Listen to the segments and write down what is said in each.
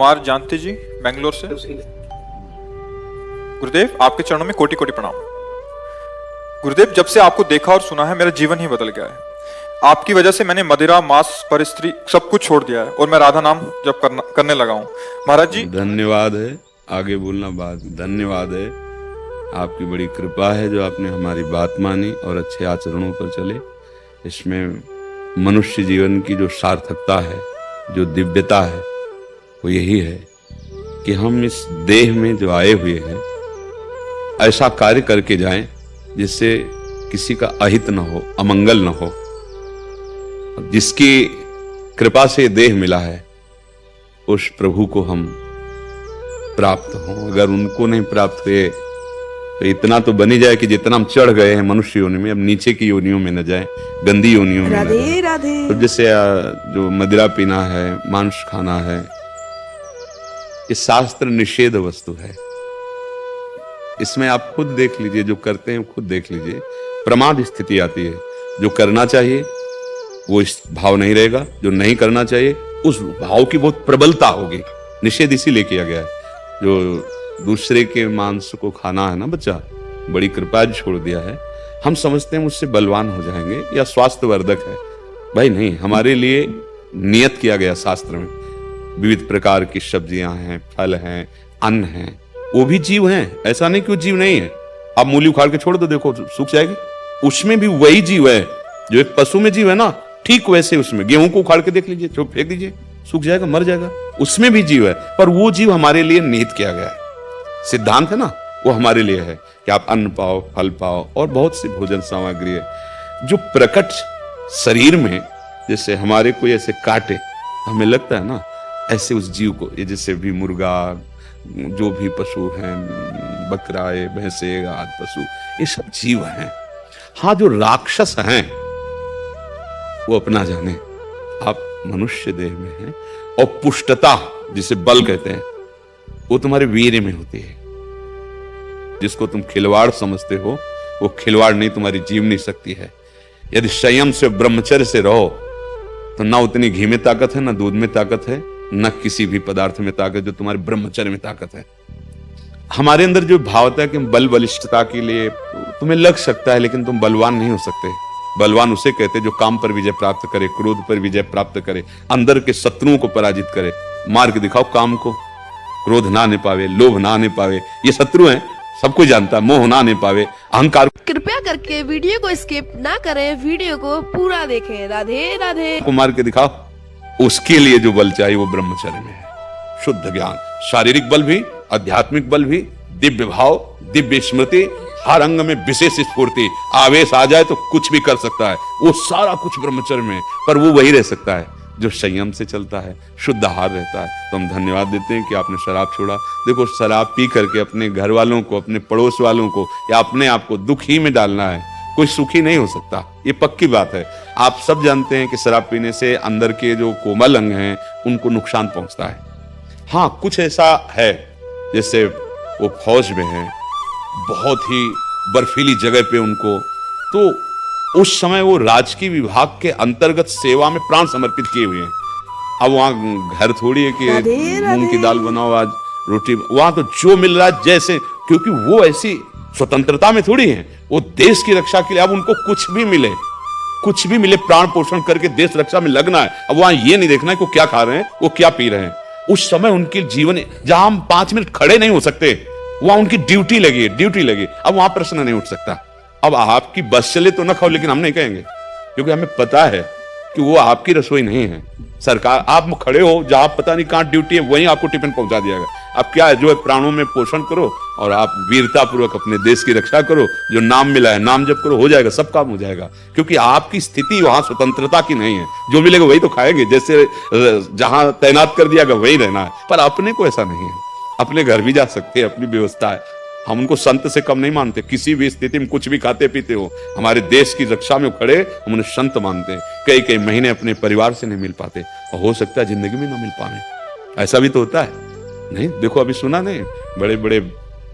कुमार जानते जी, बेंगलोर से। गुरुदेव, आपके चरणों में कोटि कोटि प्रणाम। गुरुदेव, जब से आपको देखा और सुना है मेरा जीवन ही बदल गया है। आपकी वजह से मैंने मदिरा, मांस, पर स्त्री सब कुछ छोड़ दिया है और मैं राधा नाम जप करने लगा हूँ। महाराज जी, धन्यवाद है, आगे बोलना बात। धन्यवाद है, आपकी बड़ी कृपा है जो आपने हमारी बात मानी और अच्छे आचरणों पर चले। इसमें मनुष्य जीवन की जो सार्थकता है, जो दिव्यता है, वो यही है कि हम इस देह में जो आए हुए हैं ऐसा कार्य करके जाएं जिससे किसी का अहित न हो, अमंगल न हो। जिसकी कृपा से देह मिला है उस प्रभु को हम प्राप्त हों। अगर उनको नहीं प्राप्त हुए तो इतना तो बनी जाए कि जितना हम चढ़ गए हैं मनुष्य योनि में, अब नीचे की योनियों में न जाए, गंदी योनियों में न जाए। राधे। तो जैसे जो मदिरा पीना है, मांस खाना है, ये शास्त्र निषेध वस्तु है। इसमें आप खुद देख लीजिए, जो करते हैं खुद देख लीजिए, प्रमाद स्थिति आती है। जो करना चाहिए वो इस भाव नहीं रहेगा, जो नहीं करना चाहिए उस भाव की बहुत प्रबलता होगी। निषेध इसीलिए किया गया है। जो दूसरे के मांस को खाना है ना बच्चा, बड़ी कृपा छोड़ दिया है। हम समझते हैं उससे बलवान हो जाएंगे या स्वास्थ्यवर्धक है। भाई नहीं, हमारे लिए नियत किया गया शास्त्र में। विविध प्रकार की सब्जियां हैं, फल हैं, अन्न हैं, वो भी जीव हैं। ऐसा नहीं कि वो जीव नहीं है। आप मूली उखाड़ के छोड़ दो, देखो सूख जाएगी। उसमें भी वही जीव है जो एक पशु में जीव है ना, ठीक वैसे उसमें गेहूं को उखाड़ के देख लीजिए, चुप फेंक दीजिए, सूख जाएगा, मर जाएगा। उसमें भी जीव है, पर वो जीव हमारे लिए निहित किया गया है। सिद्धांत है ना, वो हमारे लिए है कि आप अन्न पाओ, फल पाओ और बहुत सी भोजन सामग्री है। जो प्रकट शरीर में जैसे हमारे कोई ऐसे काटे, हमें लगता है ना ऐसे उस जीव को, ये जैसे भी मुर्गा, जो भी पशु हैं, बकरा, भैंसे, आदि पशु, ये सब जीव हैं। हाँ, जो राक्षस हैं वो अपना जाने, आप मनुष्य देह में हैं। और पुष्टता जिसे बल कहते हैं वो तुम्हारे वीर्य में होती है। जिसको तुम खिलवाड़ समझते हो वो खिलवाड़ नहीं, तुम्हारी जीवनी शक्ति है। यदि संयम से, ब्रह्मचर्य से रहो तो ना उतनी घी में ताकत है, ना दूध में ताकत है, न किसी भी पदार्थ में ताकत जो तुम्हारे ब्रह्मचर्य में ताकत है। हमारे अंदर जो भावता है कि बल बलिष्ठता के लिए तुम्हें लग सकता है, लेकिन तुम बलवान नहीं हो सकते। बलवान उसे कहते जो काम पर विजय प्राप्त करे, क्रोध पर विजय प्राप्त करे, अंदर के शत्रुओं को पराजित करे। मार के दिखाओ काम को, क्रोध ना आने पावे, लोभ ना आने पावे, ये शत्रु हैं, सबको जानता है। मोह ना आने पावे, अहंकार। कृपया करके वीडियो को स्किप ना करें, वीडियो को पूरा देखें। राधे राधे। को मार के दिखाओ, उसके लिए जो बल चाहिए वो ब्रह्मचर्य में है। शुद्ध ज्ञान, शारीरिक बल भी, आध्यात्मिक बल भी, दिव्य भाव, दिव्य स्मृति, हर अंग में विशेष स्फूर्ति, आवेश आ जाए तो कुछ भी कर सकता है। वो सारा कुछ ब्रह्मचर्य में, पर वो वही रह सकता है जो संयम से चलता है, शुद्ध आहार रहता है। तो हम धन्यवाद देते हैं कि आपने शराब छोड़ा। देखो, शराब पी करके अपने घर वालों को, अपने पड़ोस वालों को या अपने आप को दुख ही में डालना है, कोई सुखी नहीं हो सकता। ये पक्की बात है। आप सब जानते हैं कि शराब पीने से अंदर के जो कोमल अंग हैं उनको नुकसान पहुंचता है। हाँ, कुछ ऐसा है, जैसे वो फौज में है, बहुत ही बर्फीली जगह पे उनको, तो उस समय वो राजकीय विभाग के अंतर्गत सेवा में प्राण समर्पित किए हुए हैं। अब वहां घर थोड़ी है कि मूंग की दाल बनाओ, आज रोटी, वहां तो जो मिल रहा है जैसे, क्योंकि वो ऐसी स्वतंत्रता में थोड़ी है, वो देश की रक्षा के लिए। अब उनको कुछ भी मिले, प्राण पोषण करके देश रक्षा में लगना है। अब वहां ये नहीं देखना है कि वो क्या खा रहे हैं, वो क्या पी रहे हैं। उस समय उनके जीवन, जहां हम 5 मिनट खड़े नहीं हो सकते, वहां उनकी ड्यूटी लगी। अब वहां प्रश्न नहीं उठ सकता। अब आपकी बस चले तो ना खाओ, लेकिन हम नहीं कहेंगे, क्योंकि हमें पता है कि वो आपकी रसोई नहीं है। सरकार, आप खड़े हो जहां पता नहीं कहां ड्यूटी है, वहीं आपको टिफिन पहुंचा दिया गया। अब क्या है, जो है प्राणों में पोषण करो और आप वीरता पूर्वक अपने देश की रक्षा करो। जो नाम मिला है, नाम जप करो, हो जाएगा, सब काम हो जाएगा। क्योंकि आपकी स्थिति वहां स्वतंत्रता की नहीं है। जो मिलेगा वही तो खाएंगे, जैसे जहां तैनात कर दिया गया वही रहना है। पर अपने को ऐसा नहीं है, अपने घर भी जा सकते हैं, अपनी व्यवस्था है। हम उनको संत से कम नहीं मानते। किसी भी स्थिति में कुछ भी खाते पीते हो, हमारे देश की रक्षा में खड़े, हम उन्हें संत मानते हैं। कई महीने अपने परिवार से नहीं मिल पाते, और हो सकता है जिंदगी में ना मिल पाए। ऐसा भी तो होता है। नहीं, देखो अभी सुना नहीं, बड़े बड़े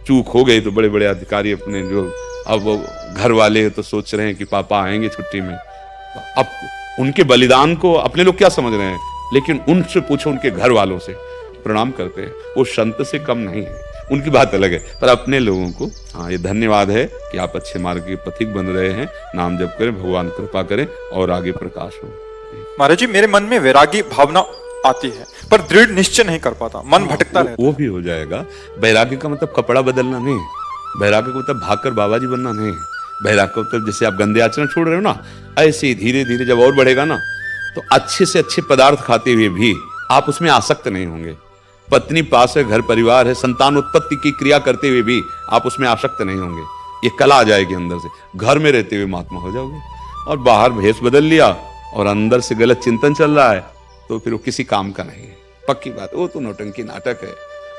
चूक हो गई तो बड़े बड़े अधिकारी अपने, जो अब घर वाले तो सोच रहे हैं कि पापा आएंगे छुट्टी में। अब उनके बलिदान को अपने लोग क्या समझ रहे हैं, लेकिन उनसे पूछो, उनके घर वालों से, प्रणाम करते हैं, वो संत से कम नहीं है, उनकी बात अलग है। पर अपने लोगों को हाँ ये धन्यवाद है कि आप अच्छे मार्ग के पथिक बन रहे हैं। नाम जप करें, भगवान कृपा करें और आगे प्रकाश हो। महाराज जी, मेरे मन में वैरागी भावना आती है पर दृढ़ निश्चय नहीं कर पाता, मन भटकता रहता है। वो भी हो जाएगा। वैराग्य का मतलब कपड़ा बदलना नहीं है, वैराग्य का मतलब भागकर बाबा जी बनना नहीं है। वैराग्य का मतलब जैसे आप गंदे आचरण छोड़ रहे हो ना, ऐसे ही धीरे धीरे जब और बढ़ेगा ना, तो अच्छे से अच्छे पदार्थ खाते हुए भी आप उसमें आसक्त नहीं होंगे। पत्नी पास है, घर परिवार है, संतान उत्पत्ति की क्रिया करते हुए भी आप उसमें आसक्त नहीं होंगे। ये कला आ जाएगी अंदर से, घर में रहते हुए महात्मा हो जाओगे। और बाहर भेष बदल लिया और अंदर से गलत चिंतन चल रहा है तो फिर वो किसी काम का नहीं है, पक्की बात। वो तो नौटंकी नाटक है।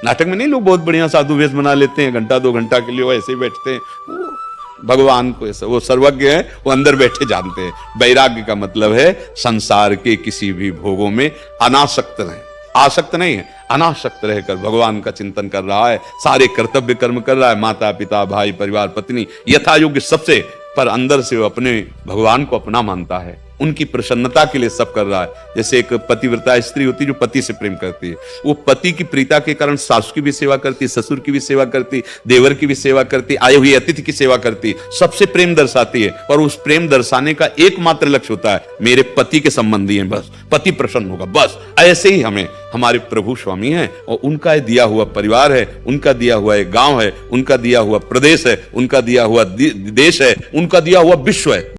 नाटक में नहीं लोग बहुत बढ़िया साधु वेश बना लेते हैं, घंटा 2 घंटा के लिए वो ऐसे ही बैठते हैं। वो भगवान को ऐसा, वो सर्वज्ञ है, वो अंदर बैठे जानते हैं। वैराग्य का मतलब है संसार के किसी भी भोगों में अनासक्त नहीं, आसक्त नहीं है, अनासक्त रहकर भगवान का चिंतन कर रहा है, सारे कर्तव्य कर्म कर रहा है, माता पिता भाई परिवार पत्नी यथा योग्य सबसे, पर अंदर से वो अपने भगवान को अपना मानता है, उनकी प्रसन्नता के लिए सब कर रहा है। जैसे एक पतिव्रता स्त्री होती है जो पति से प्रेम करती है, वो पति की प्रीता के कारण सासू की भी सेवा करती, ससुर की भी सेवा करती, देवर की भी सेवा करती, आए हुए अतिथि की सेवा करती, सबसे प्रेम दर्शाती है। और उस प्रेम दर्शाने का एकमात्र लक्ष्य होता है, मेरे पति के संबंधी हैं, बस पति प्रसन्न होगा, बस। ऐसे ही हमें हमारे प्रभु स्वामी हैं और उनका दिया हुआ परिवार है, उनका दिया हुआ एक गांव है, उनका दिया हुआ प्रदेश है, उनका दिया हुआ देश है, उनका दिया हुआ विश्व है।